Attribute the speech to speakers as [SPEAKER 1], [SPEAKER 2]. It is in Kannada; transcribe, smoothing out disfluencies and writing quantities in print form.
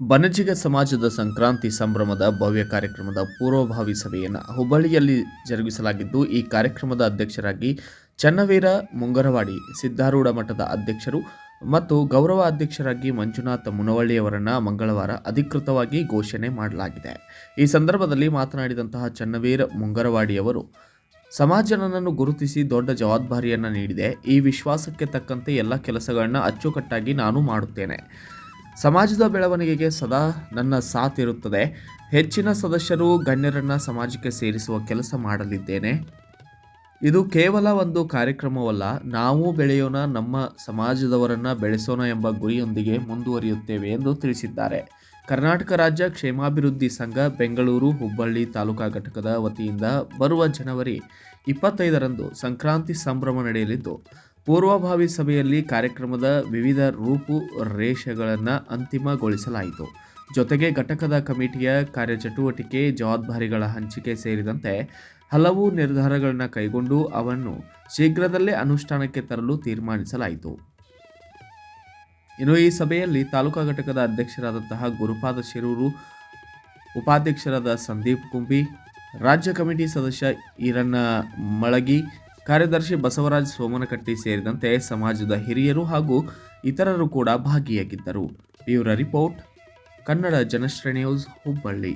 [SPEAKER 1] ಬನಜಿಗ ಸಮಾಜದ ಸಂಕ್ರಾಂತಿ ಸಂಭ್ರಮದ ಭವ್ಯ ಕಾರ್ಯಕ್ರಮದ ಪೂರ್ವಭಾವಿ ಸಭೆಯನ್ನು ಹುಬ್ಬಳ್ಳಿಯಲ್ಲಿ ಜರುಗಿಸಲಾಗಿದ್ದು, ಈ ಕಾರ್ಯಕ್ರಮದ ಅಧ್ಯಕ್ಷರಾಗಿ ಚನ್ನವೀರ ಮುಂಗರವಾಡಿ ಸಿದ್ಧಾರೂಢ ಮಠದ ಅಧ್ಯಕ್ಷರು ಮತ್ತು ಗೌರವ ಅಧ್ಯಕ್ಷರಾಗಿ ಮಂಜುನಾಥ ಮುನವಳ್ಳಿಯವರನ್ನು ಮಂಗಳವಾರ ಅಧಿಕೃತವಾಗಿ ಘೋಷಣೆ ಮಾಡಲಾಗಿದೆ. ಈ ಸಂದರ್ಭದಲ್ಲಿ ಮಾತನಾಡಿದಂತಹ ಚನ್ನವೀರ ಮುಂಗರವಾಡಿಯವರು, ಸಮಾಜ ನನ್ನನ್ನು ಗುರುತಿಸಿ ದೊಡ್ಡ ಜವಾಬ್ದಾರಿಯನ್ನು ನೀಡಿದೆ. ಈ ವಿಶ್ವಾಸಕ್ಕೆ ತಕ್ಕಂತೆ ಎಲ್ಲ ಕೆಲಸಗಳನ್ನು ಅಚ್ಚುಕಟ್ಟಾಗಿ ನಾನು ಮಾಡುತ್ತೇನೆ. ಸಮಾಜದ ಬೆಳವಣಿಗೆಗೆ ಸದಾ ನನ್ನ ಸಾಥ್ ಇರುತ್ತದೆ. ಹೆಚ್ಚಿನ ಸದಸ್ಯರು ಗಣ್ಯರನ್ನು ಸಮಾಜಕ್ಕೆ ಸೇರಿಸುವ ಕೆಲಸ ಮಾಡಲಿದ್ದೇನೆ. ಇದು ಕೇವಲ ಒಂದು ಕಾರ್ಯಕ್ರಮವಲ್ಲ, ನಾವು ಬೆಳೆಯೋಣ, ನಮ್ಮ ಸಮಾಜದವರನ್ನು ಬೆಳೆಸೋಣ ಎಂಬ ಗುರಿಯೊಂದಿಗೆ ಮುಂದುವರಿಯುತ್ತೇವೆ ಎಂದು ತಿಳಿಸಿದ್ದಾರೆ. ಕರ್ನಾಟಕ ರಾಜ್ಯ ಕ್ಷೇಮಾಭಿವೃದ್ಧಿ ಸಂಘ ಬೆಂಗಳೂರು ಹುಬ್ಬಳ್ಳಿ ತಾಲೂಕಾ ಘಟಕದ ವತಿಯಿಂದ ಬರುವ ಜನವರಿ 25ರಂದು ಸಂಕ್ರಾಂತಿ ಸಂಭ್ರಮ ನಡೆಯಲಿದ್ದು, ಪೂರ್ವಭಾವಿ ಸಭೆಯಲ್ಲಿ ಕಾರ್ಯಕ್ರಮದ ವಿವಿಧ ರೂಪುರೇಷೆಗಳನ್ನು ಅಂತಿಮಗೊಳಿಸಲಾಯಿತು. ಜೊತೆಗೆ ಘಟಕದ ಕಮಿಟಿಯ ಕಾರ್ಯಚಟುವಟಿಕೆ, ಜವಾಬ್ದಾರಿಗಳ ಹಂಚಿಕೆ ಸೇರಿದಂತೆ ಹಲವು ನಿರ್ಧಾರಗಳನ್ನು ಕೈಗೊಂಡು ಅವನ್ನು ಶೀಘ್ರದಲ್ಲೇ ಅನುಷ್ಠಾನಕ್ಕೆ ತರಲು ತೀರ್ಮಾನಿಸಲಾಯಿತು. ಇನ್ನು ಈ ಸಭೆಯಲ್ಲಿ ತಾಲೂಕಾ ಘಟಕದ ಅಧ್ಯಕ್ಷರಾದಂತಹ ಗುರುಪಾದ ಶಿರೂರು, ಉಪಾಧ್ಯಕ್ಷರಾದ ಸಂದೀಪ್ ಕುಂಬಿ, ರಾಜ್ಯ ಕಮಿಟಿ ಸದಸ್ಯ ಈರಣ್ಣ ಮಳಗಿ, ಕಾರ್ಯದರ್ಶಿ ಬಸವರಾಜ್ ಸೋಮನಕಟ್ಟಿ ಸೇರಿದಂತೆ ಸಮಾಜದ ಹಿರಿಯರು ಹಾಗೂ ಇತರರು ಕೂಡ ಭಾಗಿಯಾಗಿದ್ದರು. Bureau report, Kannada Janashree news, Hubballi.